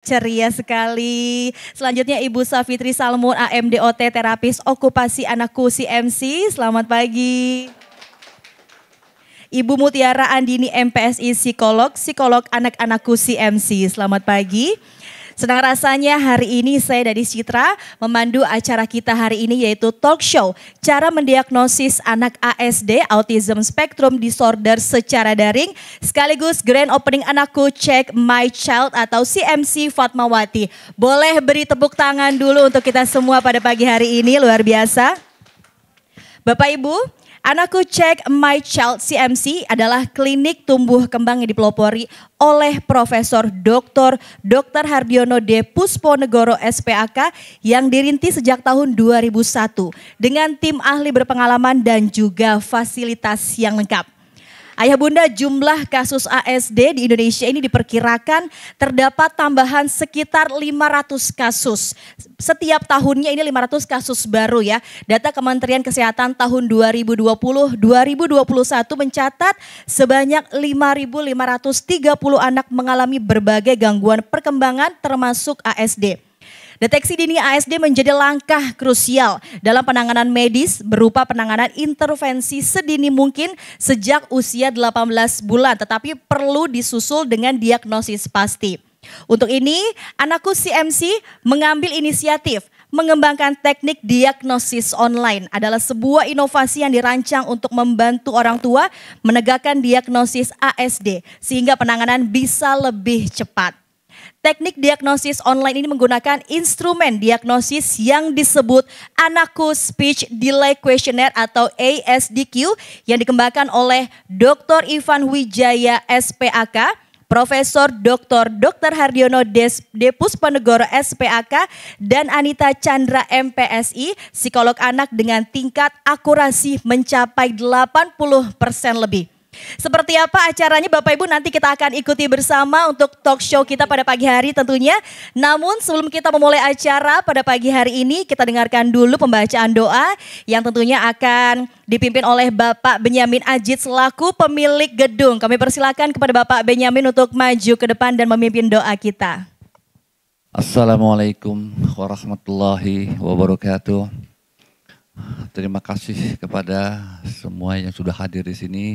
Ceria sekali. Selanjutnya Ibu Safitri Salmun, AMDOT, terapis okupasi anakku CMC. Selamat pagi. Ibu Mutiara Andini, MPSI psikolog, psikolog anak-anakku CMC. Selamat pagi. Senang rasanya hari ini saya dari Citra memandu acara kita hari ini yaitu talk show cara mendiagnosis anak ASD Autism Spectrum Disorder secara daring sekaligus grand opening anakku Check My Child atau CMC Fatmawati. Boleh beri tepuk tangan dulu untuk kita semua pada pagi hari ini, luar biasa. Bapak Ibu, Anakku Check My Child CMC adalah klinik tumbuh kembang yang dipelopori oleh Profesor Dr. Hardiono D. Pusponegoro SPAK yang dirintis sejak tahun 2001 dengan tim ahli berpengalaman dan juga fasilitas yang lengkap. Ayah bunda, jumlah kasus ASD di Indonesia ini diperkirakan terdapat tambahan sekitar 500 kasus. Setiap tahunnya ini 500 kasus baru ya. Data Kementerian Kesehatan tahun 2020-2021 mencatat sebanyak 5.530 anak mengalami berbagai gangguan perkembangan termasuk ASD. Deteksi dini ASD menjadi langkah krusial dalam penanganan medis berupa penanganan intervensi sedini mungkin sejak usia 18 bulan tetapi perlu disusul dengan diagnosis pasti. Untuk ini, anakku CMC mengambil inisiatif mengembangkan teknik diagnosis online adalah sebuah inovasi yang dirancang untuk membantu orang tua menegakkan diagnosis ASD sehingga penanganan bisa lebih cepat. Teknik diagnosis online ini menggunakan instrumen diagnosis yang disebut Anakku Speech Delay Questionnaire atau ASDQ yang dikembangkan oleh Dr. Ivan Wijaya SPAK, Profesor Dr. Hardiono D. Pusponegoro SPAK, dan Anita Chandra MPSI, psikolog anak dengan tingkat akurasi mencapai 80% lebih. Seperti apa acaranya Bapak Ibu nanti kita akan ikuti bersama untuk talk show kita pada pagi hari tentunya. Namun sebelum kita memulai acara pada pagi hari ini kita dengarkan dulu pembacaan doa yang tentunya akan dipimpin oleh Bapak Benyamin Ajid selaku pemilik gedung. Kami persilakan kepada Bapak Benyamin untuk maju ke depan dan memimpin doa kita. Assalamualaikum warahmatullahi wabarakatuh. Terima kasih kepada semua yang sudah hadir di sini.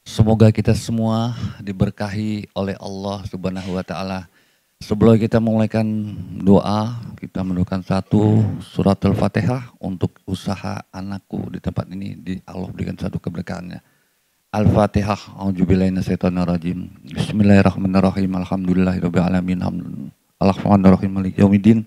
Semoga kita semua diberkahi oleh Allah Subhanahu wa Ta'ala. Sebelum kita memulaikan doa, kita mendoakan satu surat Al-Fatihah untuk usaha anakku di tempat ini. Allah berikan satu keberkahannya. Al-Fatihah. A'udzubillahi minasyaitonirrajim. Bismillahirrahmanirrahim. Alhamdulillahirabbil alamin. Arrahmanirrahim maliki yaumiddin.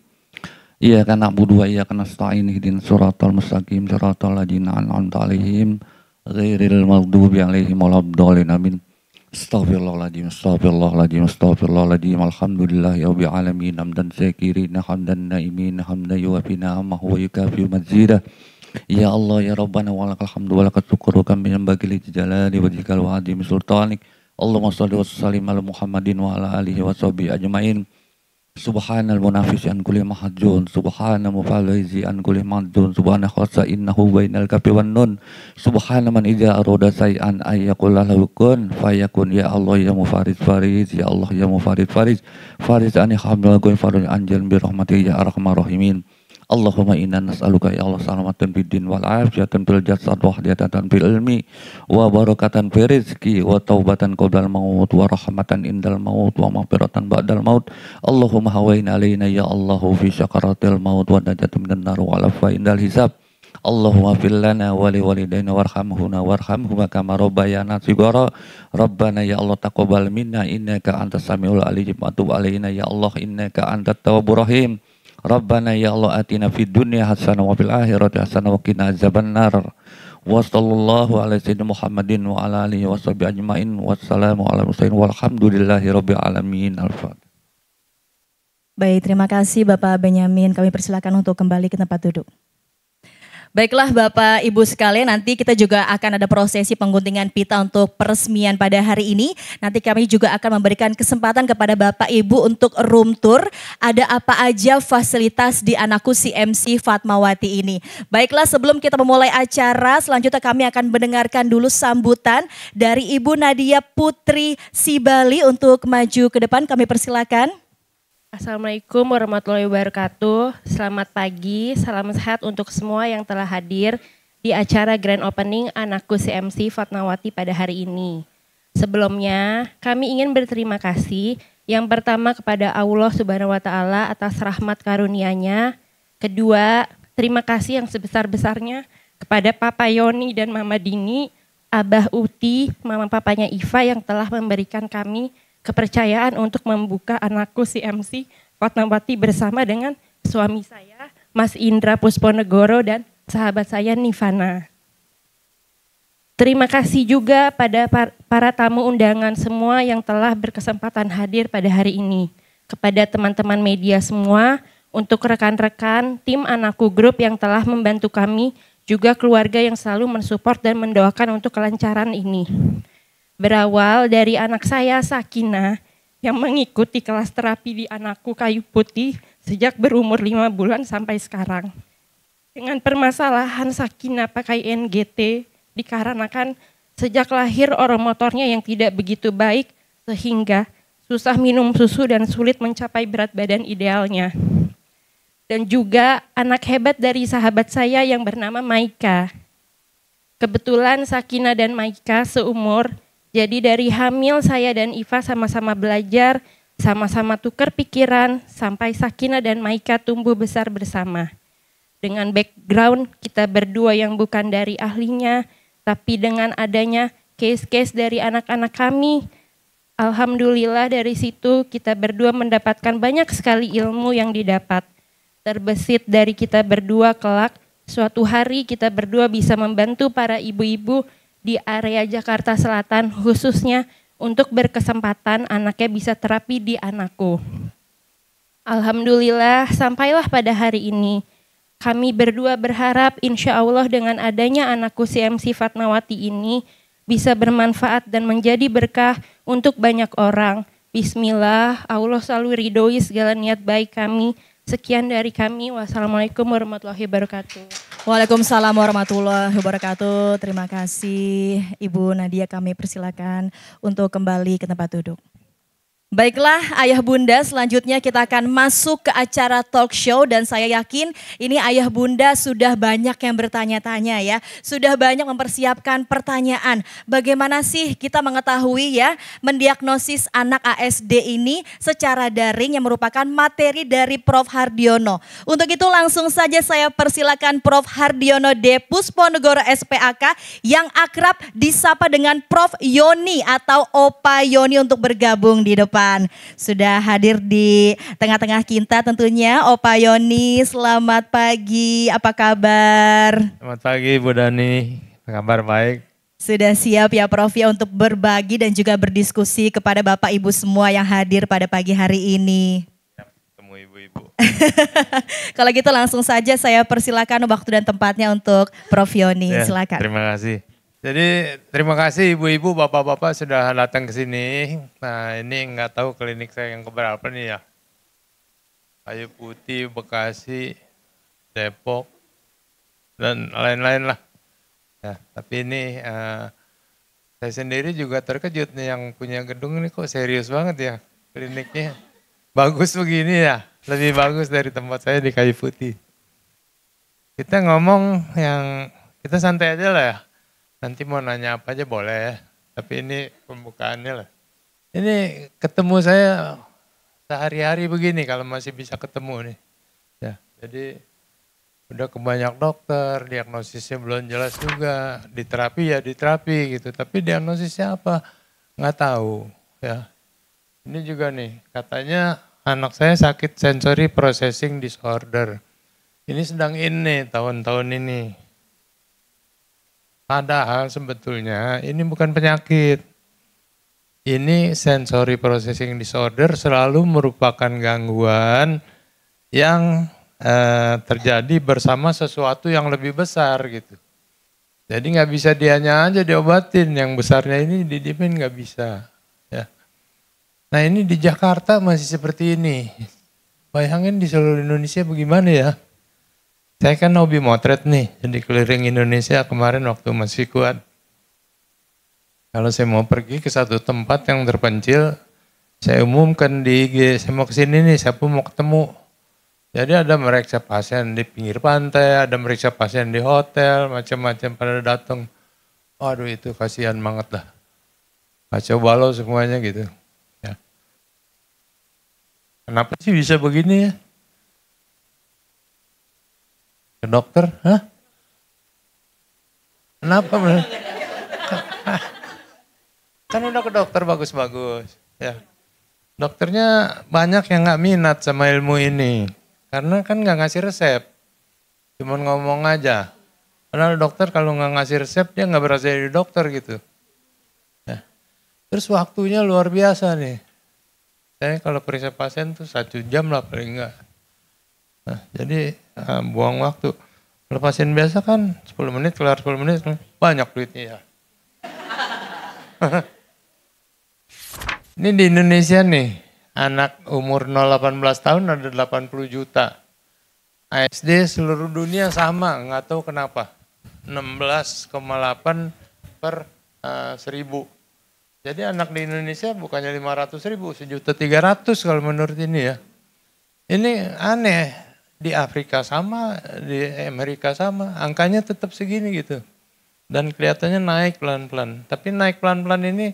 Iyyaka na'budu wa iyyaka nasta'in. Ihdinas siratal mustaqim. Siratal ladzina an'amta 'alaihim ghairil maghdubi alaihim waladdallin. Amin. Astaghfirullahaladzim, astaghfirullahaladzim, astaghfirullahaladzim. Alhamdulillahi rabbil alamin. Hamdan syakirina, hamdan naimin, hamdan yuwafi ni'amahu wa yukafi mazidah. Ya Allah ya Rabbana wa lakal hamdu wa lakal syukru kami yanbaghi li jalali wajhikal wa azimi sultanik. Allahumma shalli wa sallim ala Muhammadin wa ala alihi wa sahbihi ajmain. Subhanal munafisi an kulli mahjun, subhana mufalizi an kulli madun, subhana khassa innahu bainal kafi wan nun, subhana man idza arada say'an ayyaqul lahu kun fayakun. Ya Allah ya mufarid fariz, ya Allah ya mufarid fariz, fariz ani hamdul ghayr farij anjal bi rahmatika ya arhamar rahimin. Allahumma inna nas'aluka ya Allah salamatan fid din wal afiyatan fil jasad wa hadiyatan fil ilmi wa barakatan fil rizqi wa taubatan qabla al maut wa rahmatan indal maut wa maghfiratan ba'dal maut. Allahumma hawain alaina ya Allah fi syakaratil maut wa najatan minan nar wa afa indal hisab. Allahumma fil lana wa li walidayna warhamhuna warhamhuma kama rabbayana shighara. Rabbana ya Allah taqabbal minna innaka antas samiul alim wa tub alaina ya Allah innaka antat tawwabur rahim. Rabbana ya Allah atina fid dunya hasanah wa fil akhirati hasanah wa qina azabannar. Wa sallallahu ala sayyidina Muhammadin wa ala alihi wa sahbihi ajmain. Wassalamu ala mursalin walhamdulillahi rabbil alamin. Al-Fatihah. Baik, terima kasih Bapak Benyamin. Kami persilakan untuk kembali ke tempat duduk. Baiklah Bapak Ibu sekalian, nanti kita juga akan ada prosesi pengguntingan pita untuk peresmian pada hari ini. Nanti kami juga akan memberikan kesempatan kepada Bapak Ibu untuk room tour. Ada apa aja fasilitas di anakku CMC Fatmawati ini. Baiklah, sebelum kita memulai acara, selanjutnya kami akan mendengarkan dulu sambutan dari Ibu Nadia Putri Sibali untuk maju ke depan. Kami persilakan. Assalamualaikum warahmatullahi wabarakatuh. Selamat pagi, salam sehat untuk semua yang telah hadir di acara Grand Opening Anakku CMC Fatmawati pada hari ini. Sebelumnya, kami ingin berterima kasih yang pertama kepada Allah Subhanahu wa taala atas rahmat karunia-Nya. Kedua, terima kasih yang sebesar-besarnya kepada Papa Yoni dan Mama Dini, Abah Uti, Mama Papanya Iva yang telah memberikan kami kepercayaan untuk membuka Anakku CMC Fatmawati bersama dengan suami saya, Mas Indra Pusponegoro dan sahabat saya Nivana. Terima kasih juga pada para tamu undangan semua yang telah berkesempatan hadir pada hari ini. Kepada teman-teman media semua, untuk rekan-rekan tim Anakku Group yang telah membantu kami, juga keluarga yang selalu mensupport dan mendoakan untuk kelancaran ini. Berawal dari anak saya Sakinah yang mengikuti kelas terapi di Anakku Kayu Putih sejak berumur 5 bulan sampai sekarang. Dengan permasalahan Sakinah pakai NGT dikarenakan sejak lahir orang motornya yang tidak begitu baik sehingga susah minum susu dan sulit mencapai berat badan idealnya. Dan juga anak hebat dari sahabat saya yang bernama Maika. Kebetulan Sakinah dan Maika seumur. Jadi dari hamil saya dan Iva sama-sama belajar, sama-sama tukar pikiran, sampai Sakinah dan Maika tumbuh besar bersama. Dengan background kita berdua yang bukan dari ahlinya, tapi dengan adanya case-case dari anak-anak kami, alhamdulillah dari situ kita berdua mendapatkan banyak sekali ilmu yang didapat. Terbesit dari kita berdua kelak, suatu hari kita berdua bisa membantu para ibu-ibu di area Jakarta Selatan khususnya untuk berkesempatan anaknya bisa terapi di Anakku. Alhamdulillah sampailah pada hari ini. Kami berdua berharap insya Allah dengan adanya Anakku CMC Fatmawati ini bisa bermanfaat dan menjadi berkah untuk banyak orang. Bismillah, Allah selalu ridhoi segala niat baik kami. Sekian dari kami. Wassalamualaikum warahmatullahi wabarakatuh. Waalaikumsalam warahmatullahi wabarakatuh. Terima kasih Ibu Nadia, kami persilakan untuk kembali ke tempat duduk. Baiklah ayah bunda, selanjutnya kita akan masuk ke acara talk show dan saya yakin ini ayah bunda sudah banyak yang bertanya-tanya ya. Sudah banyak mempersiapkan pertanyaan. Bagaimana sih kita mengetahui ya mendiagnosis anak ASD ini secara daring yang merupakan materi dari Prof. Hardiono. Untuk itu langsung saja saya persilakan Prof. Hardiono D. Pusponegoro SPAK yang akrab disapa dengan Prof. Yoni atau Opa Yoni untuk bergabung di depan. Sudah hadir di tengah-tengah kita tentunya Opa Yoni, selamat pagi, apa kabar? Selamat pagi Bu Dani, kabar baik. Sudah siap ya Prof ya untuk berbagi dan juga berdiskusi kepada Bapak Ibu semua yang hadir pada pagi hari ini. Ketemu ibu-ibu. Kalau gitu langsung saja saya persilakan waktu dan tempatnya untuk Prof Yoni, Ya, silakan. terima kasih. Jadi terima kasih ibu-ibu, bapak-bapak sudah datang ke sini. Nah ini nggak tahu klinik saya yang keberapa nih ya. Kayu Putih, Bekasi, Depok, dan lain-lain lah. Ya, tapi ini saya sendiri juga terkejut nih yang punya gedung ini kok serius banget ya kliniknya. Bagus begini ya, lebih bagus dari tempat saya di Kayu Putih. Kita ngomong yang, kita santai aja lah ya. Nanti mau nanya apa aja boleh, tapi ini pembukaannya lah. Ini ketemu saya sehari-hari begini kalau masih bisa ketemu nih. Ya, jadi udah ke banyak dokter, diagnosisnya belum jelas juga. Diterapi ya diterapi gitu, tapi diagnosisnya apa? Nggak tahu ya. Ini juga nih, katanya anak saya sakit sensory processing disorder. Ini sedang ini tahun-tahun ini. Padahal sebetulnya ini bukan penyakit. Ini sensory processing disorder selalu merupakan gangguan yang terjadi bersama sesuatu yang lebih besar gitu. Jadi nggak bisa dianya aja diobatin, yang besarnya ini didiemin nggak bisa. Ya. Nah ini di Jakarta masih seperti ini. Bayangin di seluruh Indonesia bagaimana ya? Saya kan hobi motret nih, jadi keliling Indonesia kemarin waktu masih kuat. Kalau saya mau pergi ke satu tempat yang terpencil, Saya umumkan di IG, saya mau kesini nih, siapa mau ketemu. Jadi ada meriksa pasien di pinggir pantai, ada meriksa pasien di hotel, macam-macam pada datang. Waduh itu kasihan banget lah. Kacau balau semuanya gitu. Ya. Kenapa sih bisa begini ya? Ke dokter, hah? Kenapa? Kan udah ke dokter bagus-bagus. Ya. Dokternya banyak yang nggak minat sama ilmu ini. Karena kan nggak ngasih resep. Cuman ngomong aja. Padahal dokter kalau nggak ngasih resep, dia nggak berasa jadi dokter gitu. Ya. Terus waktunya luar biasa nih. Saya kalau periksa pasien tuh 1 jam lah paling nggak. Nah, jadi buang waktu. Kalau pasien biasa kan 10 menit, kelar 10 menit, banyak duitnya ya. Ini di Indonesia nih, anak umur 0-18 tahun ada 80 juta. ASD seluruh dunia sama, nggak tahu kenapa. 16,8 per 1000. Jadi anak di Indonesia bukannya 500.000, 1.300.000 kalau menurut ini ya. Ini aneh, di Afrika sama, di Amerika sama, angkanya tetap segini gitu. Dan kelihatannya naik pelan-pelan. Tapi naik pelan-pelan ini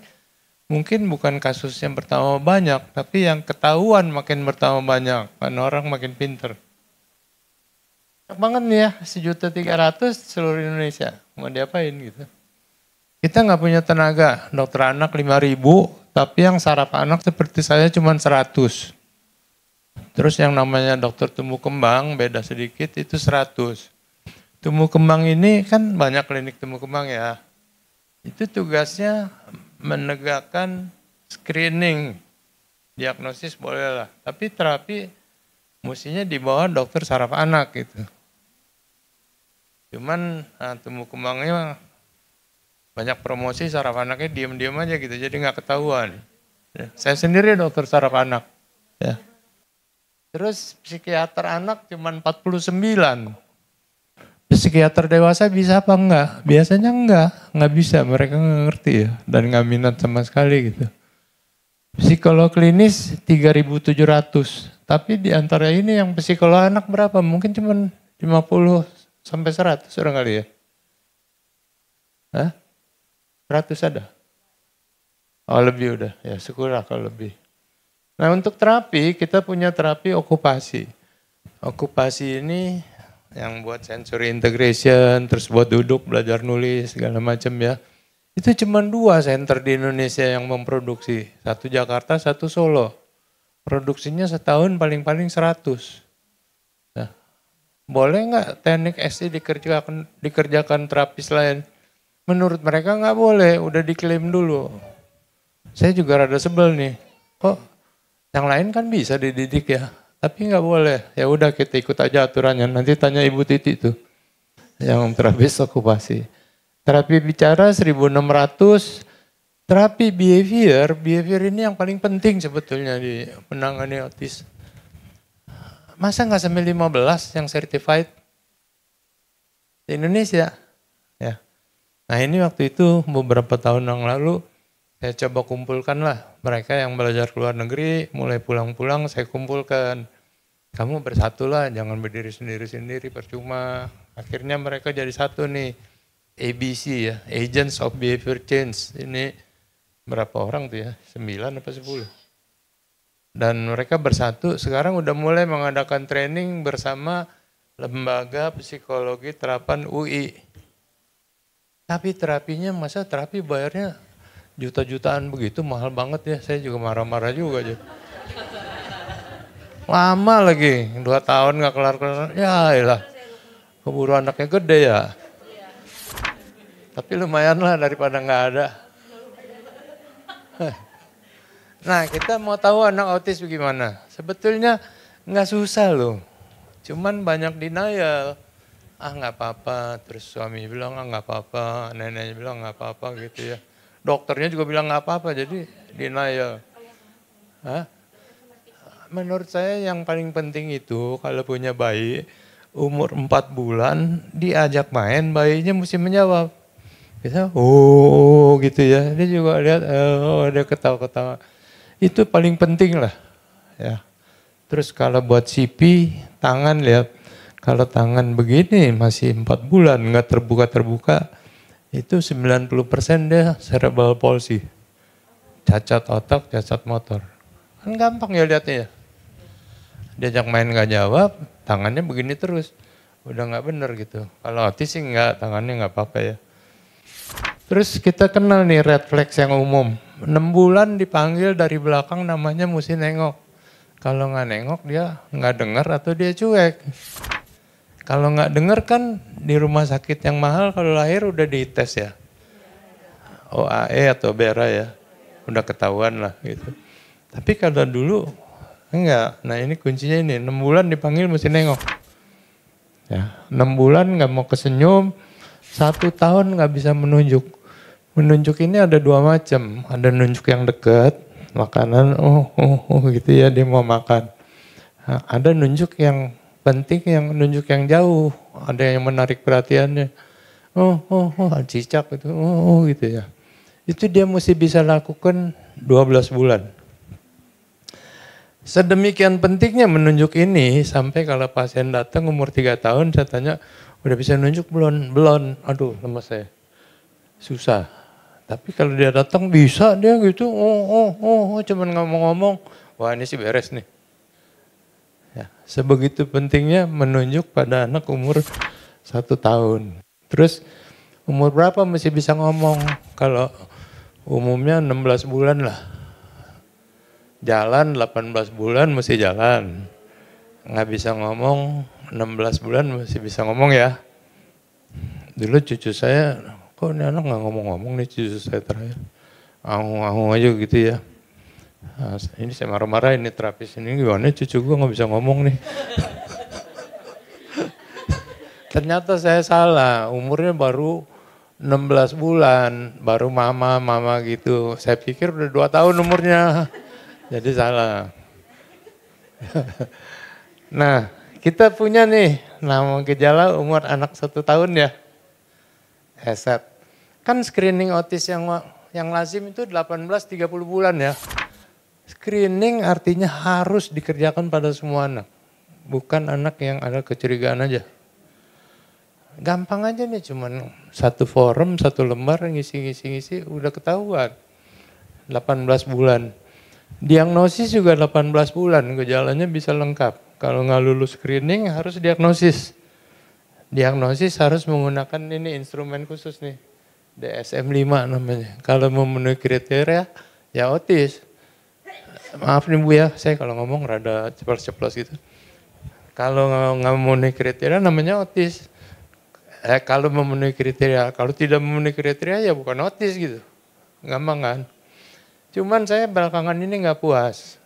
mungkin bukan kasus yang bertambah banyak, tapi yang ketahuan makin bertambah banyak, karena orang makin pinter. Banget nih ya, 1.300.000 seluruh Indonesia, mau diapain gitu. Kita nggak punya tenaga, dokter anak 5.000, tapi yang saraf anak seperti saya cuma 100. Terus yang namanya dokter tumbuh kembang, beda sedikit, itu 100. Tumbuh kembang ini kan banyak klinik tumbuh kembang ya. Itu tugasnya menegakkan screening, diagnosis boleh lah. Tapi terapi mestinya di bawah dokter saraf anak gitu. Cuman tumbuh kembangnya banyak promosi, saraf anaknya diam-diam aja gitu, jadi nggak ketahuan. Ya. Saya sendiri dokter saraf anak. Ya. Terus psikiater anak cuma 49. Psikiater dewasa bisa apa enggak? Biasanya enggak bisa, mereka enggak ngerti ya, dan enggak minat sama sekali gitu. Psikolog klinis 3.700, tapi di antara ini yang psikolog anak berapa? Mungkin cuma 50 sampai 100 orang kali ya. Hah? 100 ada? Oh lebih udah, ya syukurlah kalau lebih. Nah untuk terapi, kita punya terapi okupasi. Okupasi ini yang buat sensory integration, terus buat duduk, belajar nulis, segala macam ya. Itu cuma 2 center di Indonesia yang memproduksi. 1 Jakarta, 1 Solo. Produksinya setahun paling-paling 100. Nah, boleh nggak teknik SI dikerjakan terapis lain? Menurut mereka nggak boleh, udah diklaim dulu. Saya juga rada sebel nih. Kok yang lain kan bisa dididik ya? Tapi nggak boleh, ya udah kita ikut aja aturannya. Nanti tanya Ibu Titi tuh, yang terapis okupasi. Terapi bicara 1.600, terapi behavior ini yang paling penting sebetulnya di penangani autis. Masa nggak sampai 15 yang certified di Indonesia? Ya. Nah ini waktu itu beberapa tahun yang lalu saya coba kumpulkan lah mereka yang belajar ke luar negeri, mulai pulang-pulang saya kumpulkan. Kamu bersatulah, jangan berdiri sendiri-sendiri, percuma. Akhirnya mereka jadi satu nih, ABC ya, Agents of Behavior Change. Ini berapa orang tuh ya, 9 apa 10. Dan mereka bersatu, sekarang udah mulai mengadakan training bersama Lembaga Psikologi Terapan UI. Tapi terapinya, masa terapi bayarnya juta-jutaan begitu, mahal banget ya. Saya juga marah-marah juga aja. Lama lagi, 2 tahun gak kelar-kelar. Ya elah, keburu anaknya gede ya. Tapi lumayan lah daripada gak ada. Nah kita mau tahu anak autis bagaimana. Sebetulnya gak susah loh. Cuman banyak denial. Ah gak apa-apa, terus suami bilang ah gak apa-apa, neneknya bilang gak apa-apa gitu ya. Dokternya juga bilang gak apa-apa, jadi denial. Hah? Menurut saya yang paling penting itu kalau punya bayi umur 4 bulan diajak main, bayinya mesti menjawab. Kita oh gitu ya, dia juga lihat oh dia ketawa-ketawa. Itu paling penting lah. Ya. Terus kalau buat CP, tangan lihat. Kalau tangan begini masih 4 bulan nggak terbuka-terbuka, itu 90% dia cerebral palsy. Cacat otak, cacat motor. Kan gampang ya lihatnya ya. Diajak main nggak jawab, tangannya begini terus. Udah nggak bener gitu. Kalau autis sih nggak, tangannya nggak apa-apa ya. Terus kita kenal nih red flags yang umum. 6 bulan dipanggil dari belakang namanya mesti nengok. Kalau nggak nengok dia nggak dengar atau dia cuek. Kalau nggak dengar kan di rumah sakit yang mahal kalau lahir udah dites ya. OAE atau BERA ya. Udah ketahuan lah gitu. Tapi kalau dulu enggak. Nah ini kuncinya ini, 6 bulan dipanggil mesti nengok. Ya, 6 bulan nggak mau kesenyum, 1 tahun nggak bisa menunjuk. Menunjuk ini ada 2 macam. Ada nunjuk yang dekat, makanan, gitu ya dia mau makan. Nah, ada nunjuk yang penting, yang nunjuk yang jauh. Ada yang menarik perhatiannya. Cicak gitu, gitu ya. Itu dia mesti bisa lakukan 12 bulan. Sedemikian pentingnya menunjuk ini sampai kalau pasien datang umur 3 tahun saya tanya, udah bisa nunjuk belum? Belum. Aduh, lemas saya. Susah. Tapi kalau dia datang bisa dia gitu, cuman ngomong-ngomong, wah ini sih beres nih. Ya, sebegitu pentingnya menunjuk pada anak umur 1 tahun. Terus umur berapa mesti bisa ngomong? Kalau umumnya 16 bulan lah. Jalan 18 bulan mesti jalan. Nggak bisa ngomong 16 bulan mesti bisa ngomong ya. Dulu cucu saya, kok ini anak nggak ngomong-ngomong nih cucu saya terakhir. Angung-angung aja gitu ya. Nah, ini saya marah-marah ini terapis ini gimana cucu gue nggak bisa ngomong nih. Ternyata saya salah, umurnya baru 16 bulan, baru mama gitu. Saya pikir udah 2 tahun umurnya. Jadi salah. Nah, kita punya nih nama gejala umur anak 1 tahun ya. ESET. Kan screening autis yang lazim itu 18-30 bulan ya. Screening artinya harus dikerjakan pada semua anak. Bukan anak yang ada kecurigaan aja. Gampang aja nih, cuman 1 forum, 1 lembar ngisi udah ketahuan. 18 bulan. Diagnosis juga 18 bulan, gejalanya bisa lengkap. Kalau nggak lulus screening harus diagnosis. Diagnosis harus menggunakan ini instrumen khusus nih. DSM-5 namanya. Kalau memenuhi kriteria, ya autis. Maaf nih Bu ya, saya kalau ngomong rada ceplos-ceplos gitu. Kalau nggak memenuhi kriteria namanya autis. Kalau memenuhi kriteria, kalau tidak memenuhi kriteria ya bukan autis gitu. Gampang kan? Cuman saya belakangan ini nggak puas.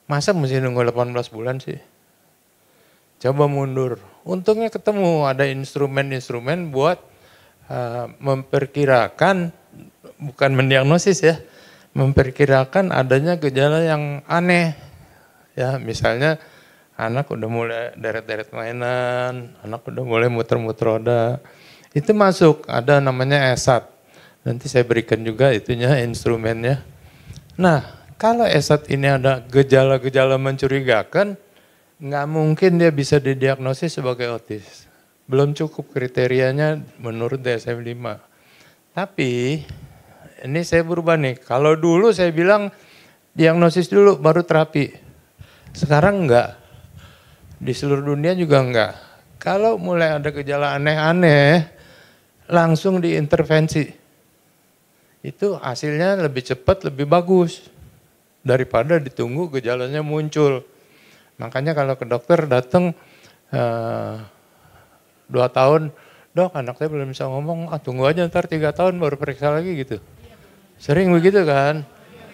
Masa mesti nunggu 18 bulan sih? Coba mundur. Untungnya ketemu ada instrumen-instrumen buat memperkirakan, bukan mendiagnosis ya, memperkirakan adanya gejala yang aneh. Ya, misalnya anak udah mulai deret-deret mainan, anak udah mulai muter-muter roda. Itu masuk, ada namanya ESAT. Nanti saya berikan juga itunya instrumennya. Nah, kalau ESAT ini ada gejala-gejala mencurigakan, nggak mungkin dia bisa didiagnosis sebagai autis. Belum cukup kriterianya menurut DSM-5. Tapi ini saya berubah nih. Kalau dulu saya bilang diagnosis dulu baru terapi. Sekarang enggak. Di seluruh dunia juga enggak. Kalau mulai ada gejala aneh-aneh, langsung diintervensi. Itu hasilnya lebih cepat, lebih bagus. Daripada ditunggu gejalanya muncul. Makanya kalau ke dokter datang 2 tahun, dok anak saya belum bisa ngomong, tunggu aja ntar 3 tahun baru periksa lagi gitu. Sering begitu kan.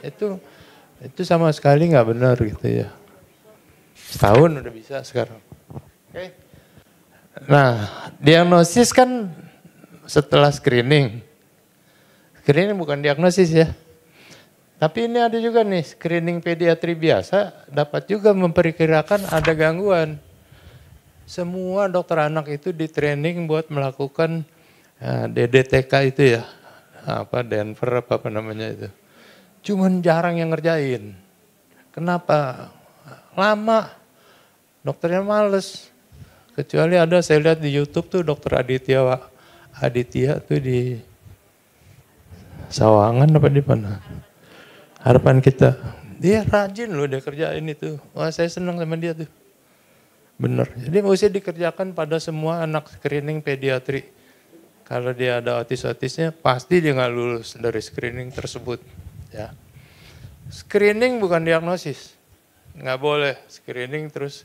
Itu sama sekali nggak benar gitu ya. Setahun udah bisa sekarang. Oke. Nah, diagnosis kan setelah screening. Screening bukan diagnosis ya. Tapi ini ada juga nih, screening pediatri biasa dapat juga memperkirakan ada gangguan. Semua dokter anak itu di training buat melakukan DDTK itu ya. Denver apa namanya itu. Cuman jarang yang ngerjain. Kenapa? Lama. Dokternya males. Kecuali ada saya lihat di YouTube tuh dokter Aditya tuh di Sawangan apa di mana? Harapan Kita. Dia rajin loh dia kerjain itu. Wah saya senang sama dia tuh. Bener. Jadi mesti dikerjakan pada semua anak screening pediatri. Kalau dia ada otis-otisnya pasti dia nggak lulus dari screening tersebut. Ya. Screening bukan diagnosis. Nggak boleh screening terus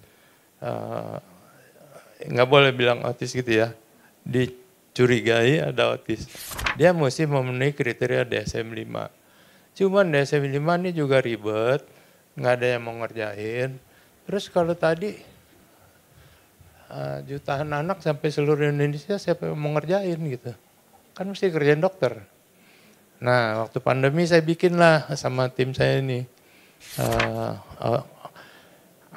nggak boleh bilang otis gitu ya. Dicurigai ada otis. Dia mesti memenuhi kriteria DSM-5. Cuman DSM-5 ini juga ribet, nggak ada yang mau ngerjain. Terus kalau tadi jutaan anak sampai seluruh Indonesia siapa yang mau ngerjain gitu. Kan mesti kerjain dokter. Nah waktu pandemi saya bikin lah sama tim saya ini.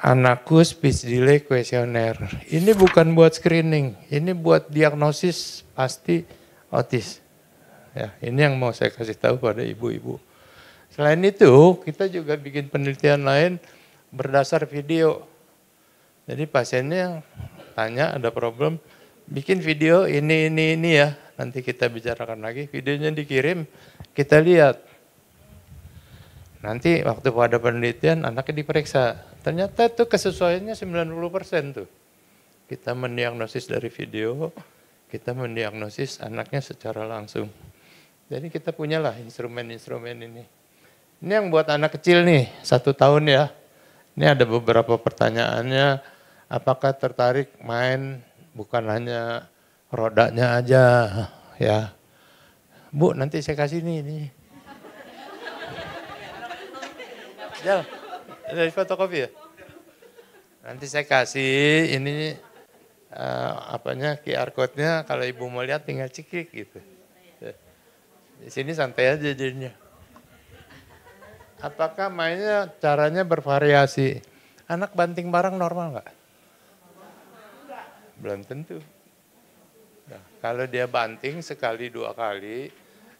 Anakku speech delay kuesioner. Ini bukan buat screening, ini buat diagnosis pasti otis. Ya, ini yang mau saya kasih tahu pada ibu-ibu. Selain itu, kita juga bikin penelitian lain berdasar video. Jadi pasiennya tanya ada problem, bikin video ini ya. Nanti kita bicarakan lagi, videonya dikirim, kita lihat. Nanti waktu pada penelitian anaknya diperiksa. Ternyata itu kesesuaiannya 90% tuh. Kita mendiagnosis dari video, kita mendiagnosis anaknya secara langsung. Jadi kita punyalah instrumen-instrumen ini. Ini yang buat anak kecil nih, 1 tahun ya. Ini ada beberapa pertanyaannya, apakah tertarik main bukan hanya rodanya aja ya. Bu nanti saya kasih ini. Jal, dari fotokopi ya? Nanti saya kasih ini QR code-nya kalau ibu mau lihat tinggal cikik gitu. Di sini santai aja jadinya. Apakah mainnya caranya bervariasi? Anak banting barang normal nggak? Belum tentu. Nah, kalau dia banting sekali 2 kali,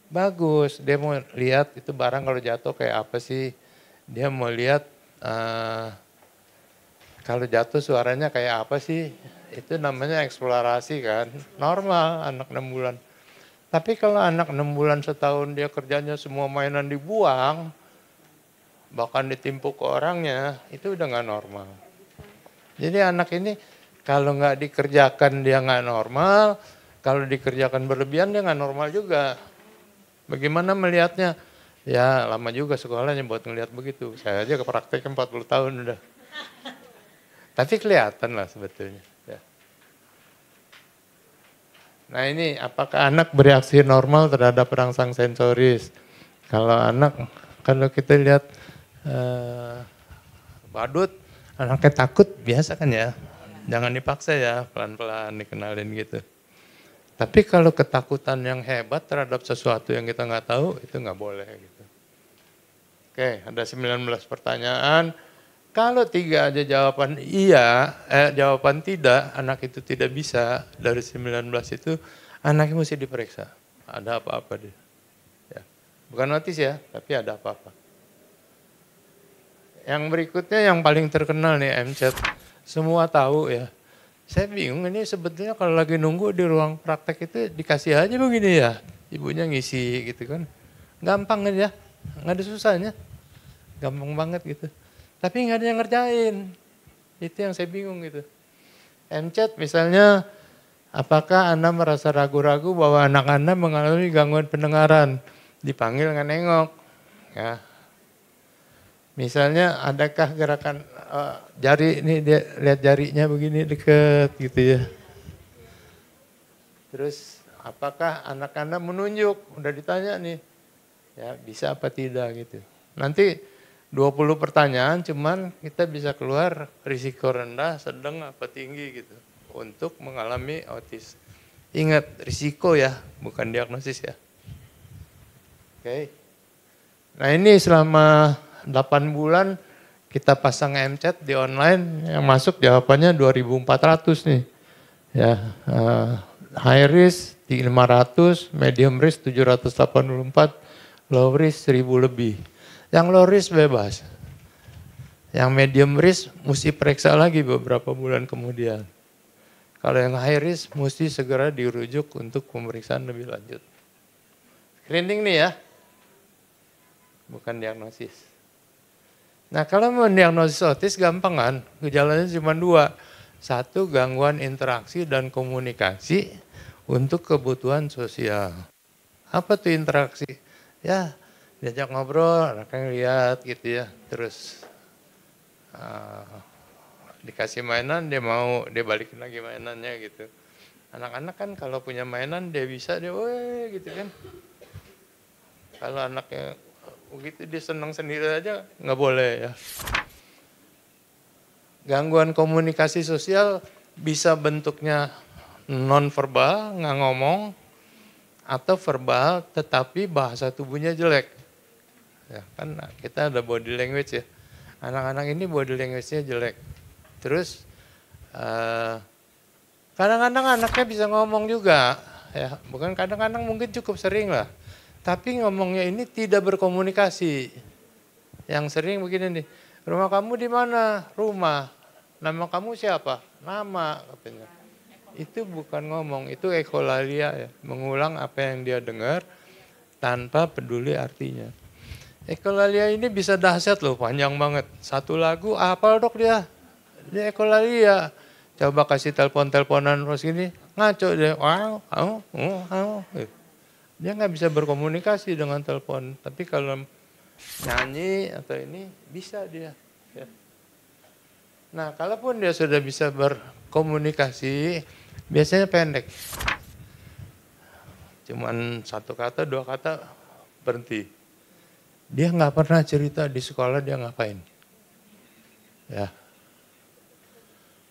bagus. Dia mau lihat itu barang kalau jatuh kayak apa sih. Dia mau lihat kalau jatuh suaranya kayak apa sih. Itu namanya eksplorasi kan. Normal anak 6 bulan. Tapi kalau anak 6 bulan setahun dia kerjanya semua mainan dibuang, bahkan ditimpuk ke orangnya, itu udah nggak normal. Jadi anak ini kalau nggak dikerjakan dia nggak normal, kalau dikerjakan berlebihan dia nggak normal juga. Bagaimana melihatnya? Ya lama juga sekolahnya buat ngelihat begitu. Saya aja ke praktek 40 tahun udah. Tapi kelihatan lah sebetulnya. Ya. Nah ini apakah anak bereaksi normal terhadap perangsang sensoris? Kalau anak, kalau kita lihat badut, anaknya takut biasa kan ya. Jangan dipaksa ya, pelan-pelan dikenalin gitu. Tapi kalau ketakutan yang hebat terhadap sesuatu yang kita nggak tahu, itu nggak boleh gitu. Oke, ada 19 pertanyaan. Kalau 3 aja jawaban jawaban tidak, anak itu tidak bisa, dari 19 itu, anaknya mesti diperiksa. Ada apa-apa dia. Ya. Bukan notis ya, tapi ada apa-apa. Yang berikutnya yang paling terkenal nih, MCAT. Semua tahu ya. Saya bingung ini sebetulnya kalau lagi nunggu di ruang praktek itu dikasih aja begini ya. Ibunya ngisi gitu kan. Gampang aja, nggak ada susahnya. Gampang banget gitu. Tapi nggak ada yang ngerjain. Itu yang saya bingung gitu. MCAT misalnya, apakah Anda merasa ragu-ragu bahwa anak Anda mengalami gangguan pendengaran? Dipanggil nggak nengok. Ya. Misalnya adakah gerakan jari ini dia lihat jarinya begini deket gitu ya. Terus apakah anak Anda menunjuk? Udah ditanya nih. Ya bisa apa tidak gitu. Nanti 20 pertanyaan cuman kita bisa keluar risiko rendah, sedang apa tinggi gitu. Untuk mengalami autis. Ingat risiko ya, bukan diagnosis ya. Oke. Nah ini selama 8 bulan kita pasang MCAT di online, yang masuk jawabannya 2.400 nih. Ya, high risk 500, medium risk 784, low risk 1.000 lebih. Yang low risk bebas. Yang medium risk mesti periksa lagi beberapa bulan kemudian. Kalau yang high risk mesti segera dirujuk untuk pemeriksaan lebih lanjut. Screening nih ya, bukan diagnosis. Nah kalau mendiagnosis autis gampang kan, gejalanya cuma 2. 1, gangguan interaksi dan komunikasi untuk kebutuhan sosial. Apa tuh interaksi? Ya diajak ngobrol, anaknya lihat gitu ya, terus dikasih mainan dia mau, dia balikin lagi mainannya gitu. Anak-anak kan kalau punya mainan dia bisa, dia weh gitu kan. Kalau anaknya begitu dia senang sendiri aja nggak boleh ya. Gangguan komunikasi sosial bisa bentuknya non-verbal, nggak ngomong, atau verbal tetapi bahasa tubuhnya jelek. Ya, kan kita ada body language ya. Anak-anak ini body language-nya jelek. Terus kadang-kadang anaknya bisa ngomong juga, ya bukan kadang-kadang mungkin cukup sering lah. Tapi ngomongnya ini tidak berkomunikasi. Yang sering begini nih, rumah kamu di mana? Rumah. Nama kamu siapa? Nama katanya. Itu bukan ngomong, itu ekolalia ya. Mengulang apa yang dia dengar tanpa peduli artinya. Ekolalia ini bisa dahsyat loh, panjang banget. Satu lagu hafal dok dia. Dia ekolalia. Coba kasih telepon-teleponan terus gini, ngaco dia. Wow. Dia nggak bisa berkomunikasi dengan telepon. Tapi kalau nyanyi atau ini bisa dia. Ya. Nah, kalaupun dia sudah bisa berkomunikasi, biasanya pendek. Cuman 1 kata, 2 kata, berhenti. Dia nggak pernah cerita di sekolah dia ngapain. Ya.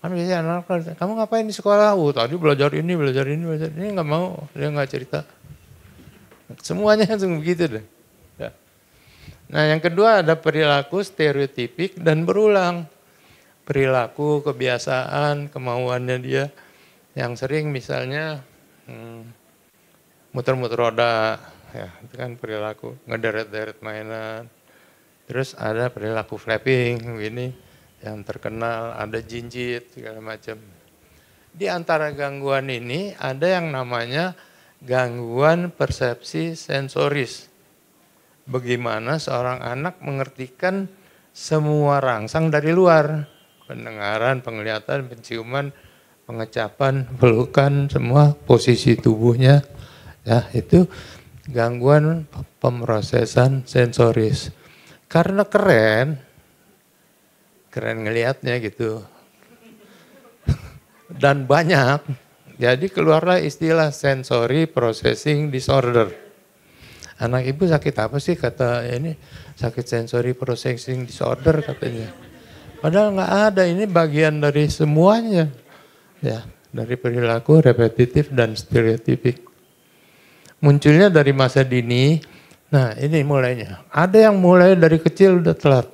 Kan biasanya anak-anak, kamu ngapain di sekolah? Tadi belajar ini, belajar ini, belajar ini. Nggak mau, dia nggak cerita. Semuanya langsung begitu deh. Ya. Nah yang kedua ada perilaku stereotipik dan berulang. Perilaku, kebiasaan, kemauannya dia. Yang sering misalnya muter-muter roda, ya itu kan perilaku, ngederet-deret mainan. Terus ada perilaku flapping, ini yang terkenal, ada jinjit, segala macam. Di antara gangguan ini ada yang namanya gangguan persepsi sensoris. Bagaimana seorang anak mengertikan semua rangsang dari luar. Pendengaran, penglihatan, penciuman, pengecapan, pelukan, semua posisi tubuhnya. Ya, itu gangguan pemrosesan sensoris. Karena keren ngelihatnya gitu. Dan banyak. Jadi keluarlah istilah sensory processing disorder. Anak ibu sakit apa sih kata ini? Sakit sensory processing disorder katanya. Padahal nggak ada, ini bagian dari semuanya. Ya, dari perilaku repetitif dan stereotipik. Munculnya dari masa dini. Nah, ini mulainya. Ada yang mulai dari kecil udah telat.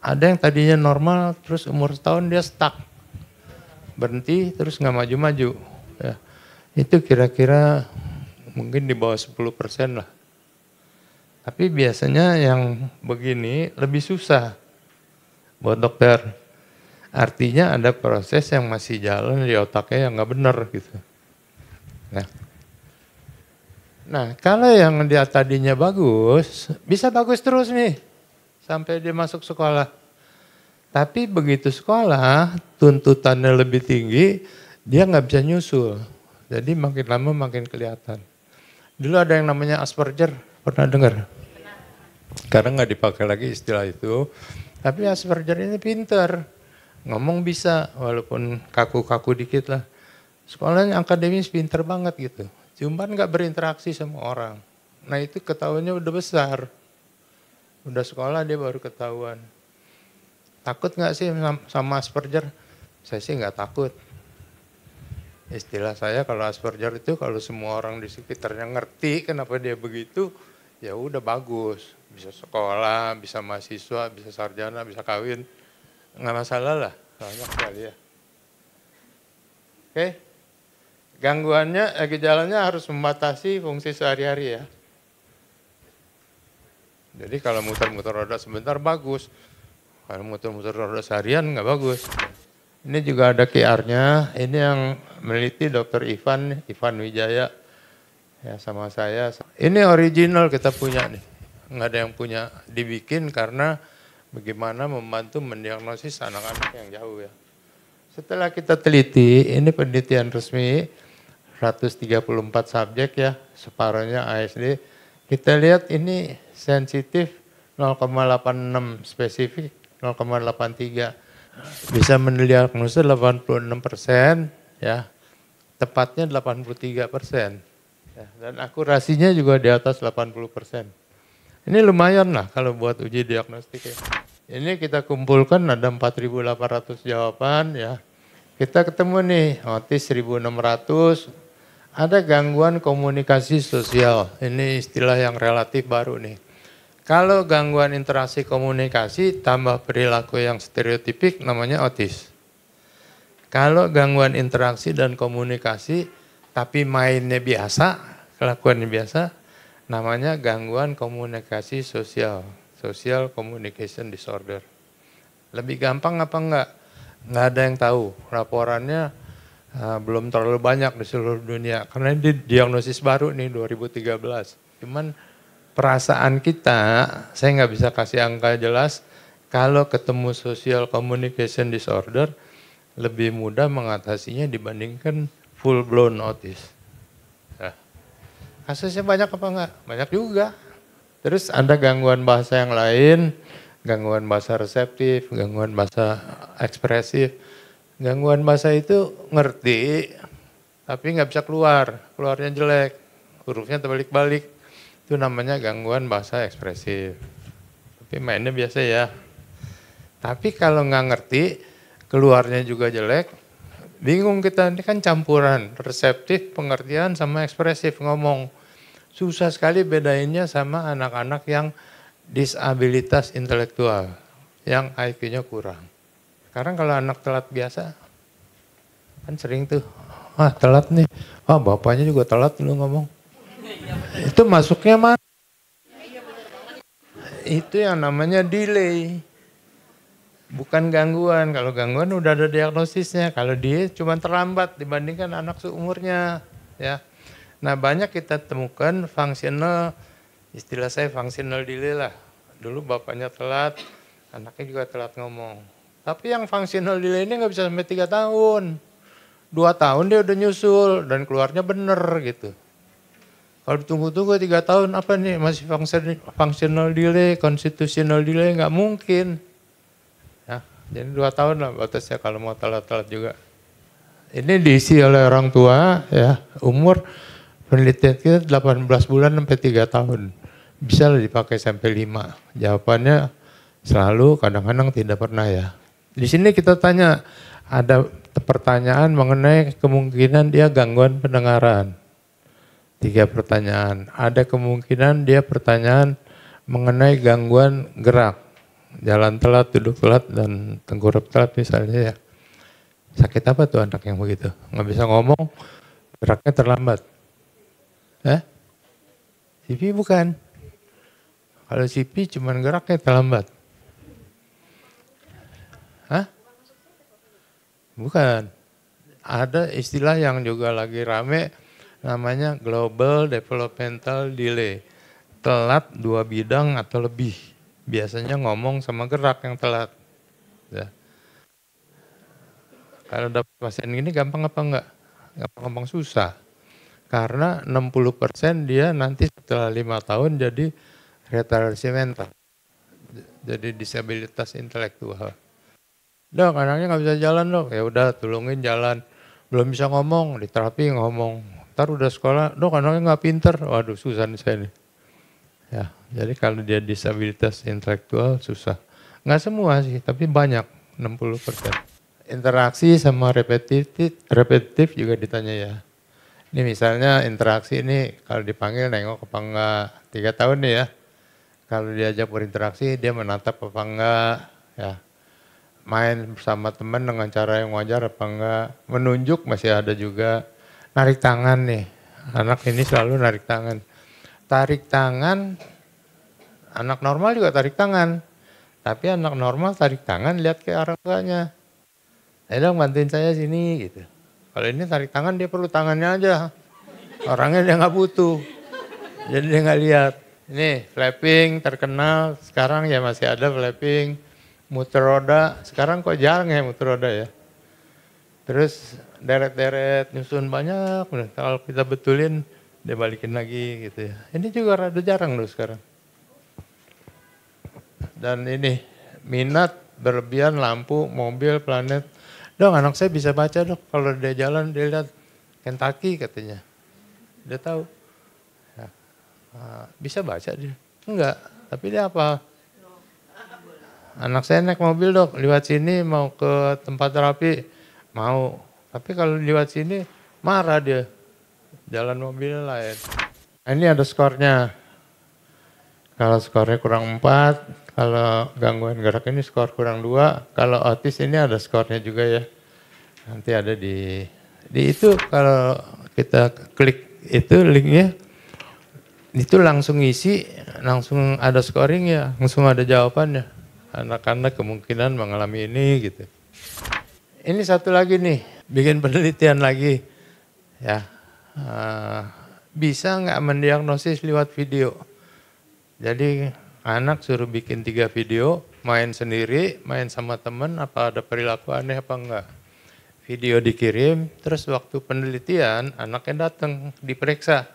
Ada yang tadinya normal terus umur setahun dia stuck. Berhenti terus nggak maju-maju. Ya. Itu kira-kira mungkin di bawah 10% lah. Tapi biasanya yang begini lebih susah buat dokter. Artinya ada proses yang masih jalan di otaknya yang nggak benar gitu. Nah kalau yang dia tadinya bagus, bisa bagus terus nih sampai dia masuk sekolah. Tapi begitu sekolah, tuntutannya lebih tinggi, dia nggak bisa nyusul. Jadi makin lama makin kelihatan. Dulu ada yang namanya Asperger, pernah dengar? Karena nggak dipakai lagi istilah itu. Tapi Asperger ini pinter, ngomong bisa, walaupun kaku-kaku dikit lah. Sekolahnya akademis pinter banget gitu. Cuman nggak berinteraksi sama orang. Nah itu ketahuannya udah besar. Udah sekolah dia baru ketahuan. Takut nggak sih sama Asperger? Saya sih nggak takut. Istilah saya kalau Asperger itu kalau semua orang di sekitarnya ngerti kenapa dia begitu, ya udah bagus. Bisa sekolah, bisa mahasiswa, bisa sarjana, bisa kawin. Nggak masalah lah, banyak sekali ya. Oke, gejalanya harus membatasi fungsi sehari-hari ya. Jadi kalau muter-muter roda sebentar bagus, kalau muter-muter roda seharian nggak bagus. Ini juga ada QR-nya, ini yang meneliti Dr. Ivan Wijaya, ya sama saya. Ini original kita punya nih, nggak ada yang punya dibikin karena bagaimana membantu mendiagnosis anak-anak yang jauh ya. Setelah kita teliti, ini penelitian resmi, 134 subjek ya, separuhnya ASD. Kita lihat ini sensitif 0,86 spesifik 0,83. Bisa mendiagnosis 86% ya, tepatnya 83%. Ya, dan akurasinya juga di atas 80%. Ini lumayan lah kalau buat uji diagnostik ya. Ini kita kumpulkan ada 4.800 jawaban ya. Kita ketemu nih, autis 1.600, ada gangguan komunikasi sosial. Ini istilah yang relatif baru nih. Kalau gangguan interaksi komunikasi tambah perilaku yang stereotipik namanya autis. Kalau gangguan interaksi dan komunikasi tapi mainnya biasa, kelakuannya biasa, namanya gangguan komunikasi sosial, social communication disorder. Lebih gampang apa enggak? Enggak ada yang tahu. Laporannya belum terlalu banyak di seluruh dunia karena ini diagnosis baru nih 2013. Cuman perasaan kita, saya nggak bisa kasih angka jelas, kalau ketemu social communication disorder, lebih mudah mengatasinya dibandingkan full blown autis. Nah, kasusnya banyak apa enggak? Banyak juga. Terus ada gangguan bahasa yang lain, gangguan bahasa reseptif, gangguan bahasa ekspresif. Gangguan bahasa itu ngerti, tapi nggak bisa keluarnya jelek, hurufnya terbalik-balik. Itu namanya gangguan bahasa ekspresif. Tapi mainnya biasa ya. Tapi kalau nggak ngerti, keluarnya juga jelek, bingung kita, ini kan campuran reseptif, pengertian sama ekspresif ngomong. Susah sekali bedainnya sama anak-anak yang disabilitas intelektual, yang IQ-nya kurang. Sekarang kalau anak telat biasa, kan sering tuh, telat nih, bapaknya juga telat lu ngomong. Itu masuknya mana? Itu yang namanya delay. Bukan gangguan. Kalau gangguan udah ada diagnosisnya. Kalau dia cuma terlambat dibandingkan anak seumurnya. Ya. Nah banyak kita temukan functional, istilah saya functional delay lah. Dulu bapaknya telat, anaknya juga telat ngomong. Tapi yang functional delay ini nggak bisa sampai 3 tahun. 2 tahun dia udah nyusul dan keluarnya bener gitu. Kalau ditunggu-tunggu 3 tahun apa nih masih functional delay, constitutional delay, nggak mungkin. Ya, jadi 2 tahun lah batasnya kalau mau telat-telat juga. Ini diisi oleh orang tua ya, umur penelitian kita 18 bulan sampai 3 tahun. Bisa lah dipakai sampai 5. Jawabannya selalu kadang-kadang tidak pernah ya. Di sini kita tanya, ada pertanyaan mengenai kemungkinan dia gangguan pendengaran. 3 pertanyaan. Ada kemungkinan dia pertanyaan mengenai gangguan gerak. Jalan telat, duduk telat, dan tengkurap telat misalnya ya. Sakit apa tuh anak yang begitu? Nggak bisa ngomong, geraknya terlambat. CP bukan. Kalau CP cuman geraknya terlambat. Bukan. Ada istilah yang juga lagi rame, namanya global developmental delay. Telat 2 bidang atau lebih. Biasanya ngomong sama gerak yang telat. Ya. Kalau dapat pasien ini gampang apa enggak? Gampang susah. Karena 60% dia nanti setelah 5 tahun jadi retardasi mental. Jadi disabilitas intelektual. Dok, anaknya nggak bisa jalan dok. Ya udah, tolongin jalan. Belum bisa ngomong, di terapi ngomong. Ntar udah sekolah, dok anaknya nggak pinter. Waduh, susah nih saya nih. Ya, jadi kalau dia disabilitas intelektual susah. Nggak semua sih, tapi banyak, 60%. Interaksi sama repetitif juga ditanya ya. Ini misalnya interaksi ini kalau dipanggil nengok apa enggak. 3 tahun nih ya. Kalau diajak berinteraksi dia menatap apa enggak. Ya. Main bersama teman dengan cara yang wajar apa enggak. Menunjuk masih ada juga. Narik tangan nih. Anak ini selalu narik tangan. Tarik tangan Anak normal juga tarik tangan. Tapi anak normal tarik tangan lihat ke orang tuanya. Ayo dong bantuin saya sini gitu. Kalau ini tarik tangan dia perlu tangannya aja. Orangnya dia nggak butuh. Jadi dia nggak lihat. Ini flapping terkenal. Sekarang ya masih ada flapping. Muter roda. Sekarang kok jarang ya muter roda ya. Terus deret-deret nyusun banyak. Kalau kita betulin dia balikin lagi gitu ya. Ini juga rada jarang loh sekarang. Dan ini minat berlebihan lampu, mobil, planet. Dong anak saya bisa baca dong. Kalau dia jalan dia lihat Kentucky katanya. Dia tahu. Ya. Bisa baca dia. Enggak. Tapi dia apa? Anak saya naik mobil dok. Lewat sini mau ke tempat terapi. Mau. Tapi kalau lewat sini marah dia. Jalan mobilnya lain. Nah, ini ada skornya. Kalau skornya kurang 4, kalau gangguan gerak ini skor kurang 2, kalau autis ini ada skornya juga ya. Nanti ada di itu kalau kita klik itu linknya, itu langsung isi, langsung ada scoring ya, langsung ada jawabannya. Anak-anak kemungkinan mengalami ini gitu. Ini satu lagi nih, bikin penelitian lagi. Ya, bisa nggak mendiagnosis lewat video? Jadi anak suruh bikin 3 video, main sendiri, main sama teman, apa ada perilaku aneh apa enggak. Video dikirim, terus waktu penelitian anaknya datang diperiksa.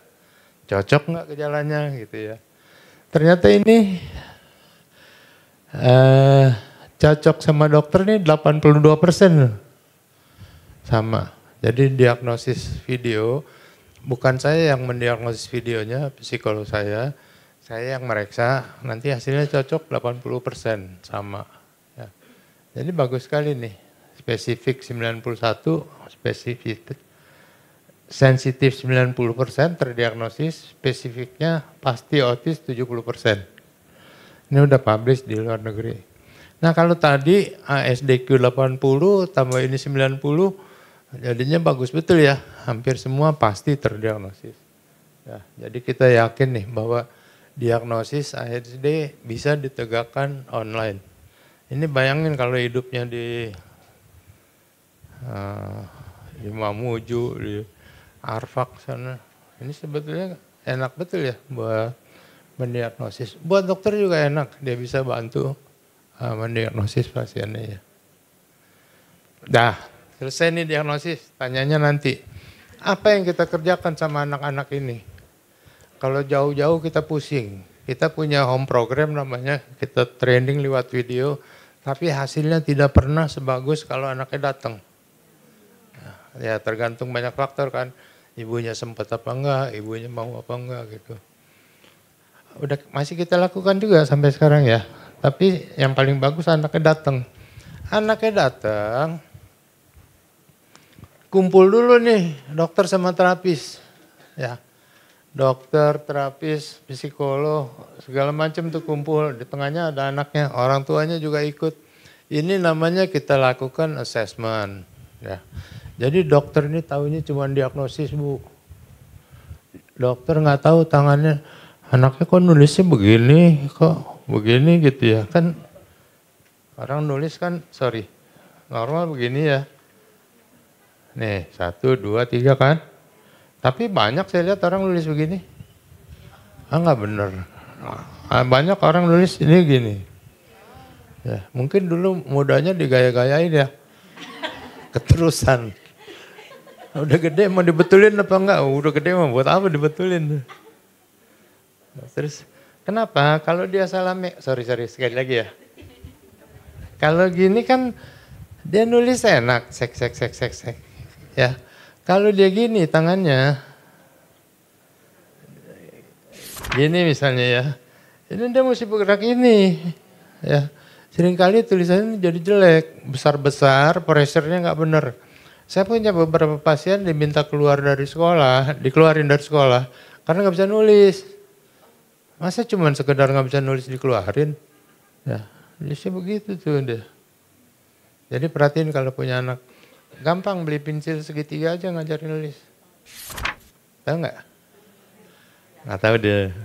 Cocok enggak gejalanya gitu ya. Ternyata ini cocok sama dokter nih 82% sama. Jadi diagnosis video, bukan saya yang mendiagnosis videonya, psikolog saya yang mereksa, nanti hasilnya cocok 80% sama. Ya. Jadi bagus sekali nih, spesifik 91, spesifik sensitif 90% terdiagnosis, spesifiknya pasti autis 70%. Ini udah publish di luar negeri. Nah kalau tadi ASDQ 80 tambah ini 90, jadinya bagus betul ya, hampir semua pasti terdiagnosis. Ya, jadi kita yakin nih bahwa diagnosis ASD bisa ditegakkan online. Ini bayangin kalau hidupnya di Mamuju, di Arfak sana. Ini sebetulnya enak betul ya buat mendiagnosis. Buat dokter juga enak, dia bisa bantu mendiagnosis pasiennya ya. Dah, selesai nih diagnosis, tanyanya nanti. Apa yang kita kerjakan sama anak-anak ini? Kalau jauh-jauh kita pusing, kita punya home program namanya, kita training lewat video, tapi hasilnya tidak pernah sebagus kalau anaknya datang. Ya tergantung banyak faktor kan, ibunya sempat apa enggak, ibunya mau apa enggak gitu. Udah masih kita lakukan juga sampai sekarang ya, tapi yang paling bagus anaknya datang. Anaknya datang, kumpul dulu nih dokter sama terapis, ya. Dokter, terapis, psikolog, segala macam tuh kumpul. Di tengahnya ada anaknya, orang tuanya juga ikut. Ini namanya kita lakukan assessment. Ya. Jadi dokter ini tahunya cuma diagnosis bu. Dokter nggak tahu tangannya, anaknya kok nulisnya begini, kok begini gitu ya. Kan orang nulis kan, normal begini ya. Nih 1, 2, 3 kan. Tapi banyak saya lihat orang nulis begini. Enggak bener. Banyak orang nulis ini gini. Ya, mungkin dulu mudanya digaya-gayain ya. Keterusan. Udah gede mau dibetulin apa enggak? Udah gede mau buat apa dibetulin. Nah, terus kenapa? Kalau dia salah, sekali lagi ya. Kalau gini kan dia nulis enak, sek. Ya. Kalau dia gini tangannya, gini misalnya ya, ini dia mesti bergerak ini, ya. Seringkali tulisannya jadi jelek, besar-besar, pressure-nya nggak benar. Saya punya beberapa pasien diminta keluar dari sekolah, dikeluarin dari sekolah, karena nggak bisa nulis. Masa cuma sekedar nggak bisa nulis dikeluarin? Ya, nulisnya begitu tuh dia. Jadi perhatiin kalau punya anak. Gampang beli pensil segitiga aja ngajarin nulis. Tahu nggak? Nggak tahu deh.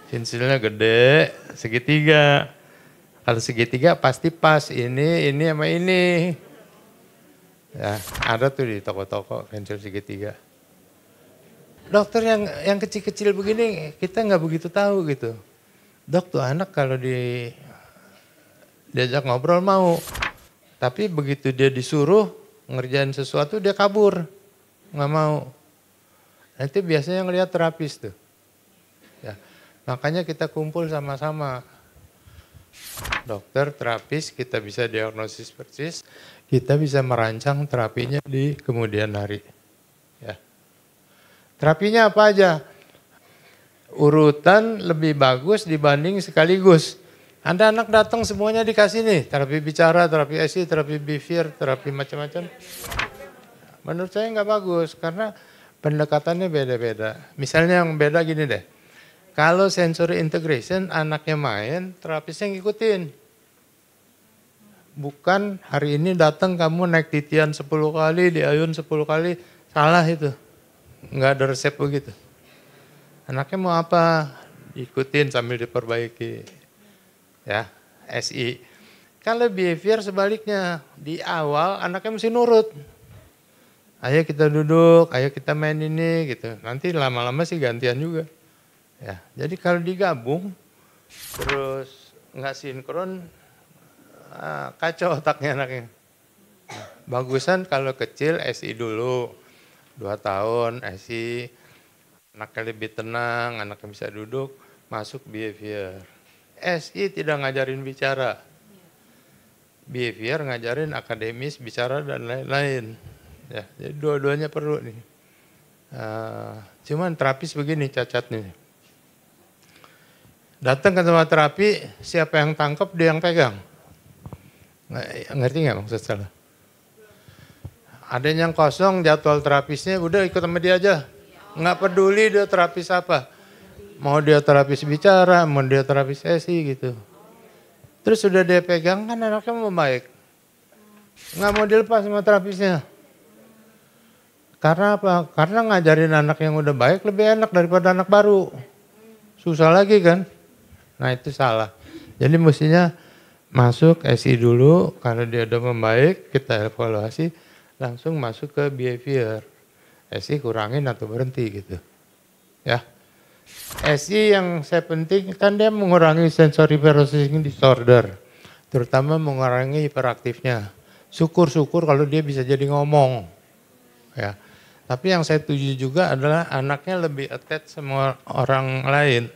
Pensilnya gede, segitiga. Kalau segitiga pasti pas ini sama ini. Ya, ada tuh di toko-toko pensil segitiga. Dokter yang kecil-kecil begini kita nggak begitu tahu gitu. Dok tuh anak kalau diajak ngobrol mau. Tapi begitu dia disuruh ngerjain sesuatu dia kabur. Nggak mau. Nanti biasanya ngelihat terapis tuh. Ya, makanya kita kumpul sama-sama. Dokter, terapis, kita bisa diagnosis persis, kita bisa merancang terapinya di kemudian hari. Ya. Terapinya apa aja? Urutan lebih bagus dibanding sekaligus. Ada anak datang semuanya dikasih nih, terapi bicara, terapi SI, terapi behavior, terapi macam-macam. Menurut saya nggak bagus, karena pendekatannya beda-beda. Misalnya yang beda gini deh. Kalau sensory integration, anaknya main, terapisnya ngikutin. Bukan hari ini datang kamu naik titian 10 kali, diayun 10 kali, salah itu. Nggak ada resep begitu. Anaknya mau apa, ikutin sambil diperbaiki. Ya, SI. Kalau behavior sebaliknya, di awal anaknya mesti nurut. Ayo kita duduk, ayo kita main ini gitu. Nanti lama-lama sih gantian juga. Ya, jadi kalau digabung terus nggak sinkron, kacau otaknya anaknya. Bagusan kalau kecil SI dulu, 2 tahun SI, anaknya lebih tenang, anaknya bisa duduk, masuk behavior. SI tidak ngajarin bicara, behavior ngajarin akademis, bicara dan lain-lain. Ya, jadi dua-duanya perlu nih. Cuman terapis begini cacatnya. Datang ke tempat terapi, siapa yang tangkap dia yang pegang. Ngerti nggak maksud saya? Ada yang kosong jadwal terapisnya, udah ikut sama dia aja. Nggak peduli dia terapis apa. Mau dia terapis bicara, mau dia terapis SI gitu. Terus sudah dia pegang kan anaknya mau baik. Nggak mau dilepas sama terapisnya. Karena apa? Karena ngajarin anak yang udah baik lebih enak daripada anak baru. Susah lagi kan? Nah itu salah. Jadi mestinya masuk SI dulu, kalau dia udah membaik kita evaluasi, langsung masuk ke behavior. SI kurangin atau berhenti gitu. Ya. SI yang saya penting kan dia mengurangi sensory processing disorder. Terutama mengurangi hiperaktifnya. Syukur-syukur kalau dia bisa jadi ngomong. Ya. Tapi yang saya tuju juga adalah anaknya lebih attach sama orang lain.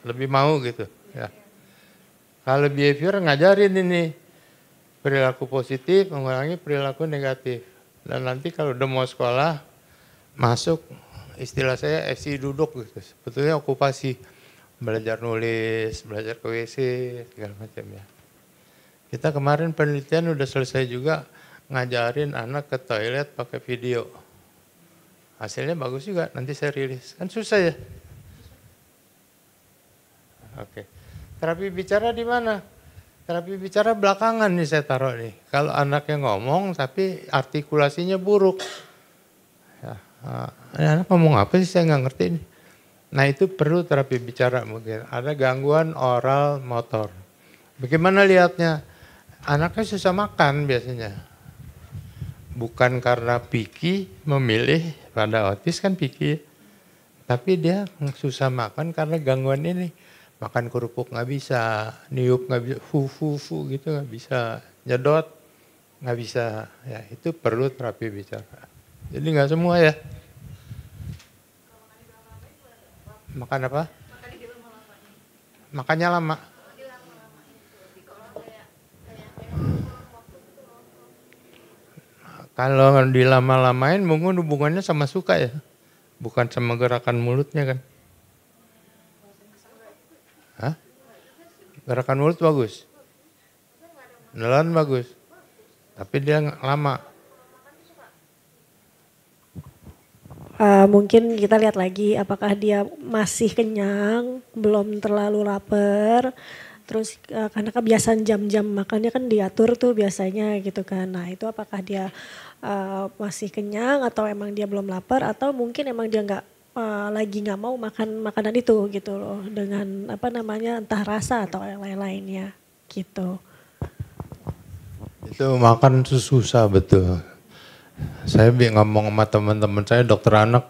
Lebih mau gitu. Ya. Kalau behavior ngajarin ini perilaku positif, mengurangi perilaku negatif. Dan nanti kalau udah mau sekolah, masuk istilah saya SI duduk gitu. Sebetulnya okupasi. Belajar nulis, belajar ke WC, segala macam ya. Kita kemarin penelitian udah selesai juga ngajarin anak ke toilet pakai video. Hasilnya bagus juga, nanti saya rilis. Kan susah ya? Oke. Terapi bicara di mana? Terapi bicara belakangan nih saya taruh nih. Kalau anaknya ngomong tapi artikulasinya buruk. Ya, anak ngomong apa sih saya nggak ngerti nih. Nah itu perlu terapi bicara mungkin. Ada gangguan oral motor. Bagaimana lihatnya? Anaknya susah makan biasanya. Bukan karena picky memilih, pada autis kan picky. Tapi dia susah makan karena gangguan ini. Makan kerupuk nggak bisa, niup nggak bisa, fu gitu nggak bisa, nyedot nggak bisa. Ya itu perlu terapi bicara. Jadi nggak semua ya. Makan apa? Makannya lama. Kalau dilama-lamain mungkin hubungannya sama suka ya, bukan sama gerakan mulutnya kan. Hah? Gerakan mulut bagus. Nelan bagus. Tapi dia lama. Mungkin kita lihat lagi apakah dia masih kenyang, belum terlalu lapar. Terus karena kebiasaan jam-jam makannya kan diatur tuh biasanya gitu kan. Nah itu apakah dia masih kenyang atau emang dia belum lapar atau mungkin emang dia nggak lagi nggak mau makan makanan itu gitu loh, dengan apa namanya entah rasa atau yang lain-lainnya gitu. Itu makan susah betul. Saya ngomong sama teman-teman saya dokter anak,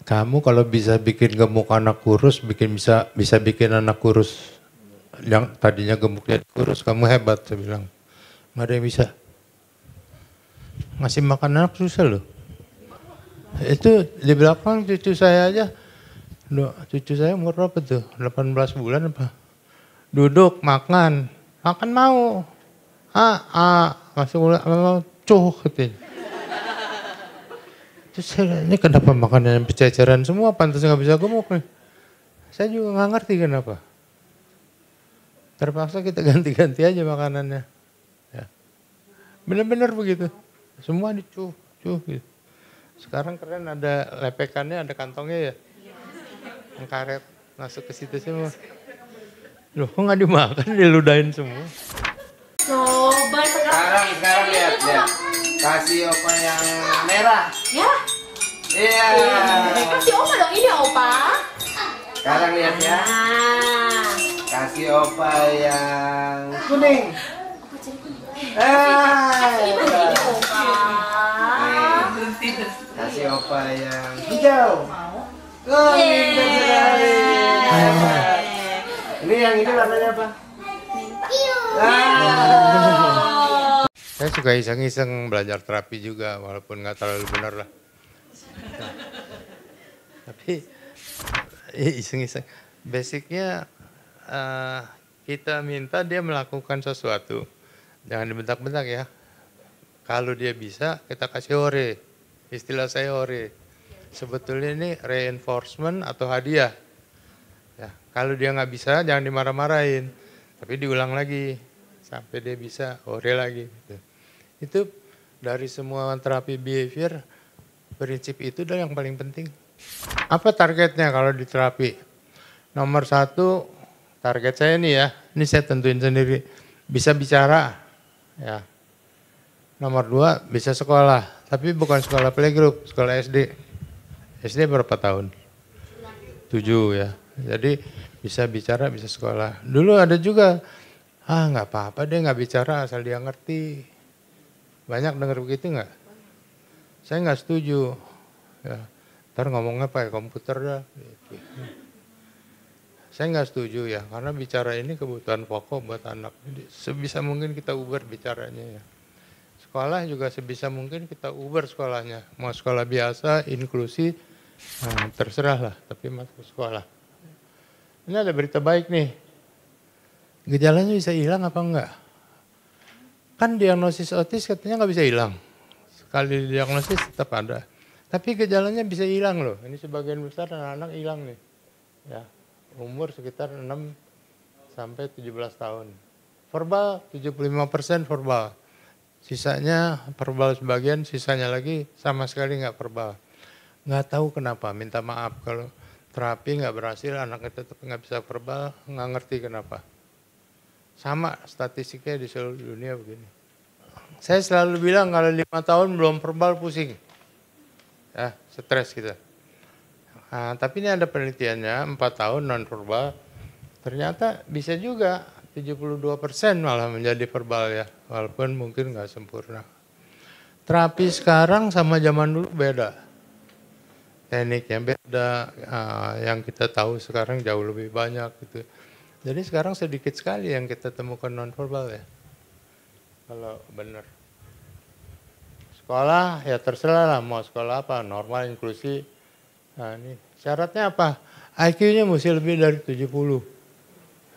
kamu kalau bisa bikin gemuk anak kurus, bisa bikin anak kurus yang tadinya gemuk jadi kurus, kamu hebat, saya bilang. Nggak ada yang bisa. Ngasih makan anak susah loh. Itu di belakang cucu saya aja, cucu saya umur berapa tuh? 18 bulan apa? Duduk makan mau. Masuk mau cuh katanya. Terus saya, ini kenapa makanan yang berceceran semua, pantas nggak bisa gemuk nih. Saya juga nggak ngerti kenapa. Terpaksa kita ganti-ganti aja makanannya. Ya. Benar-benar begitu. Semua dicuh gitu. Sekarang keren ada lepekannya, ada kantongnya ya. Yang karet masuk ke situ semua. Loh kok nggak dimakan, diludahin semua. Coba Sekarang lihat. Kasih opa yang merah. Ya. Iya. Kasih opa dong, ini opa. Sekarang lihat ya. Nah. Kasih opa yang kuning. Ini opa. Kasih opa yang hijau. Kuning sekali. Ini yang ini warnanya apa? Saya suka iseng-iseng belajar terapi juga, walaupun nggak terlalu benar lah. Tapi iseng-iseng. Basicnya kita minta dia melakukan sesuatu. Jangan dibentak-bentak ya. Kalau dia bisa, kita kasih ore. Istilah saya ore. Sebetulnya ini reinforcement atau hadiah. Ya, kalau dia nggak bisa, jangan dimarah-marahin. Tapi diulang lagi. Sampai dia bisa, ore lagi. Gitu. Itu dari semua terapi behavior, prinsip itu adalah yang paling penting. Apa targetnya kalau di terapi? Nomor 1, target saya nih ya, ini saya tentuin sendiri. Bisa bicara, ya. Nomor 2, bisa sekolah. Tapi bukan sekolah playgroup, sekolah SD. SD berapa tahun? 7 ya. Jadi bisa bicara, bisa sekolah. Dulu ada juga, nggak apa-apa deh nggak bicara asal dia ngerti. Banyak dengar begitu nggak? Saya nggak setuju. Ya, ntar ngomongnya pakai komputer dah. Saya nggak setuju ya, karena bicara ini kebutuhan pokok buat anak. Jadi, sebisa mungkin kita ubah bicaranya ya. Sekolah juga sebisa mungkin kita ubah sekolahnya. Mau sekolah biasa, inklusi, terserah lah, tapi masuk sekolah. Ini ada berita baik nih. Gejalanya bisa hilang apa enggak? Kan diagnosis otis katanya nggak bisa hilang. Sekali diagnosis tetap ada. Tapi gejalanya bisa hilang loh. Ini sebagian besar anak-anak hilang nih. Ya, umur sekitar 6 sampai 17 tahun. Verbal 75% verbal. Sisanya verbal sebagian, sisanya lagi sama sekali nggak verbal. Nggak tahu kenapa, minta maaf kalau terapi nggak berhasil, anak itu tetap nggak bisa verbal, nggak ngerti kenapa. Sama statistiknya di seluruh dunia begini. Saya selalu bilang kalau 5 tahun belum verbal pusing. Ya, stres kita. Nah, tapi ini ada penelitiannya, 4 tahun non verbal. Ternyata bisa juga 72% malah menjadi verbal ya. Walaupun mungkin nggak sempurna. Terapi sekarang sama zaman dulu beda. Tekniknya beda, yang kita tahu sekarang jauh lebih banyak gitu. Jadi sekarang sedikit sekali yang kita temukan nonverbal ya. Kalau benar. Sekolah ya terserah lah mau sekolah apa, normal, inklusi. Nah ini syaratnya apa? IQ-nya mesti lebih dari 70.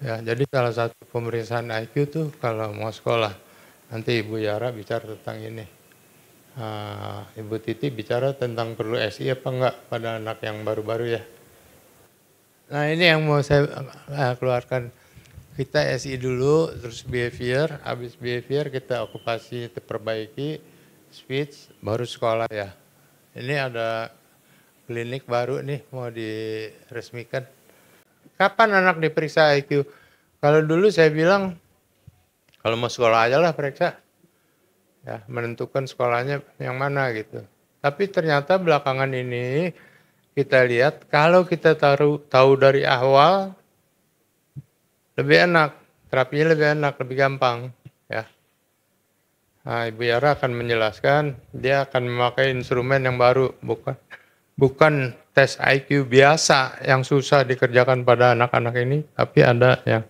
Ya, jadi salah satu pemeriksaan IQ tuh kalau mau sekolah. Nanti Ibu Yara bicara tentang ini. Ibu Titi bicara tentang perlu SI apa enggak pada anak yang baru-baru ya. Nah ini yang mau saya keluarkan. Kita SI dulu, terus behavior, habis behavior kita okupasi, kita perbaiki, speech, baru sekolah ya. Ini ada klinik baru nih mau diresmikan. Kapan anak diperiksa IQ? Kalau dulu saya bilang, kalau mau sekolah aja lah periksa. Ya, menentukan sekolahnya yang mana gitu. Tapi ternyata belakangan ini kita lihat kalau kita tahu dari awal lebih enak, terapinya lebih enak, lebih gampang, ya. Nah, Ibu Yara akan menjelaskan, dia akan memakai instrumen yang baru, bukan tes IQ biasa yang susah dikerjakan pada anak-anak ini, tapi ada yang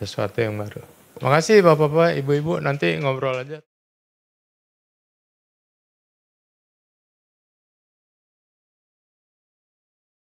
sesuatu yang baru. Terima kasih Bapak-bapak, Ibu-ibu, nanti ngobrol aja.